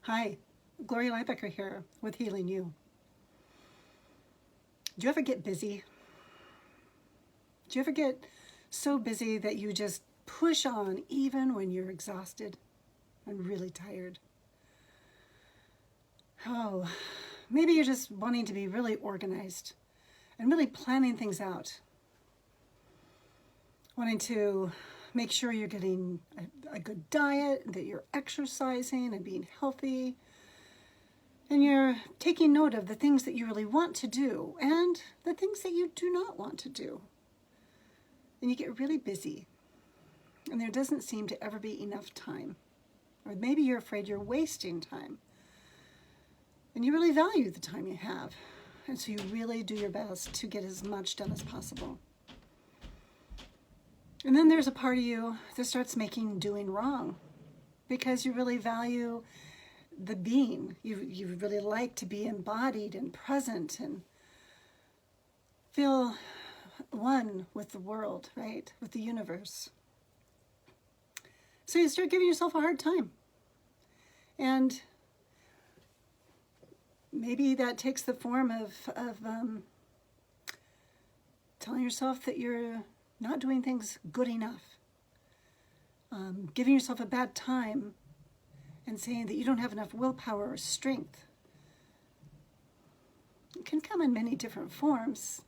Hi, Gloria Lybecker here with Healing You. Do you ever get busy? Do you ever get so busy that you just push on even when you're exhausted and really tired? Oh, maybe you're just wanting to be really organized and really planning things out. Wanting to make sure you're getting a good diet, that you're exercising and being healthy, and you're taking note of the things that you really want to do and the things that you do not want to do. And you get really busy, and there doesn't seem to ever be enough time. Or maybe you're afraid you're wasting time, and you really value the time you have, and so you really do your best to get as much done as possible. And then there's a part of you that starts making doing wrong because you really value the being. You really like to be embodied and present and feel one with the world, right? With the universe. So you start giving yourself a hard time. And maybe that takes the form of telling yourself that you're not doing things good enough, giving yourself a bad time and saying that you don't have enough willpower or strength. It can come in many different forms,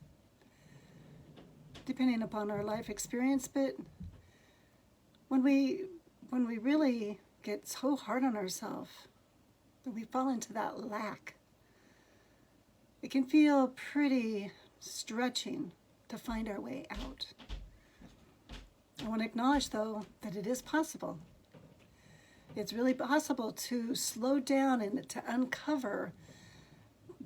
depending upon our life experience, but when we really get so hard on ourselves that we fall into that lack, it can feel pretty stretching to find our way out. I want to acknowledge, though, that it is possible. It's really possible to slow down and to uncover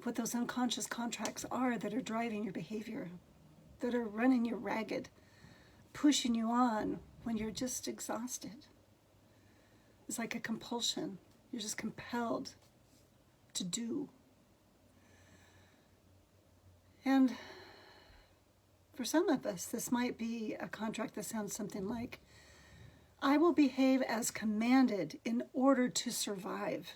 what those unconscious contracts are that are driving your behavior, that are running you ragged, pushing you on when you're just exhausted. It's like a compulsion. You're just compelled to do. And for some of us, this might be a contract that sounds something like, I will behave as commanded in order to survive.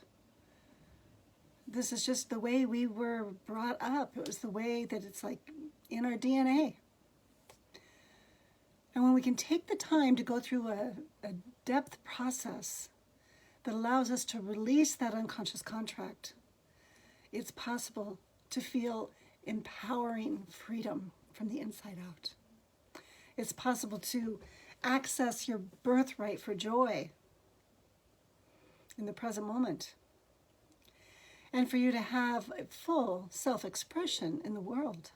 This is just the way we were brought up. It was the way that it's like in our DNA. And when we can take the time to go through a depth process that allows us to release that unconscious contract, it's possible to feel empowering freedom from the inside out. It's possible to access your birthright for joy in the present moment, and for you to have a full self-expression in the world.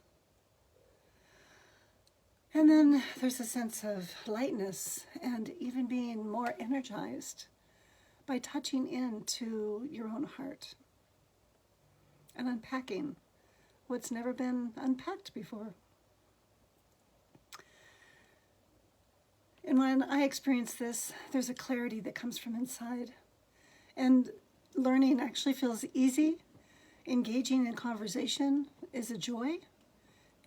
And then there's a sense of lightness and even being more energized by touching into your own heart and unpacking what's never been unpacked before. And when I experience this, there's a clarity that comes from inside. And learning actually feels easy. Engaging in conversation is a joy.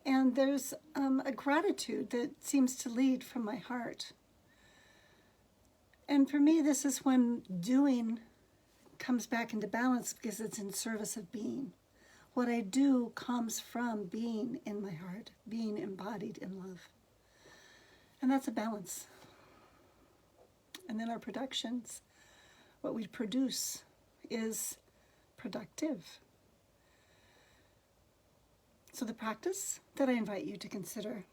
And there's a gratitude that seems to lead from my heart. And for me, this is when doing comes back into balance because it's in service of being. What I do comes from being in my heart, being embodied in love. And that's a balance. And then our productions, what we produce is productive. So the practice that I invite you to consider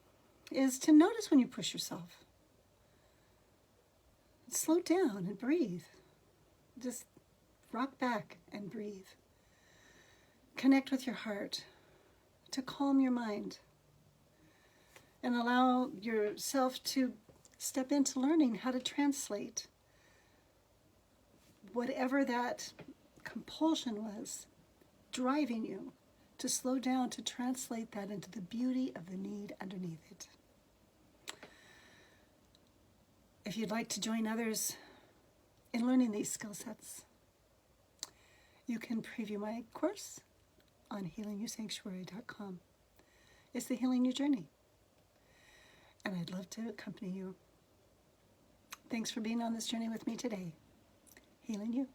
is to notice when you push yourself. Slow down and breathe. Just rock back and breathe. Connect with your heart to calm your mind. And allow yourself to step into learning how to translate whatever that compulsion was driving you to slow down, to translate that into the beauty of the need underneath it. If you'd like to join others in learning these skill sets, you can preview my course on healingyoursanctuary.com. It's the Healing You Journey. And I'd love to accompany you. Thanks for being on this journey with me today. Healing you.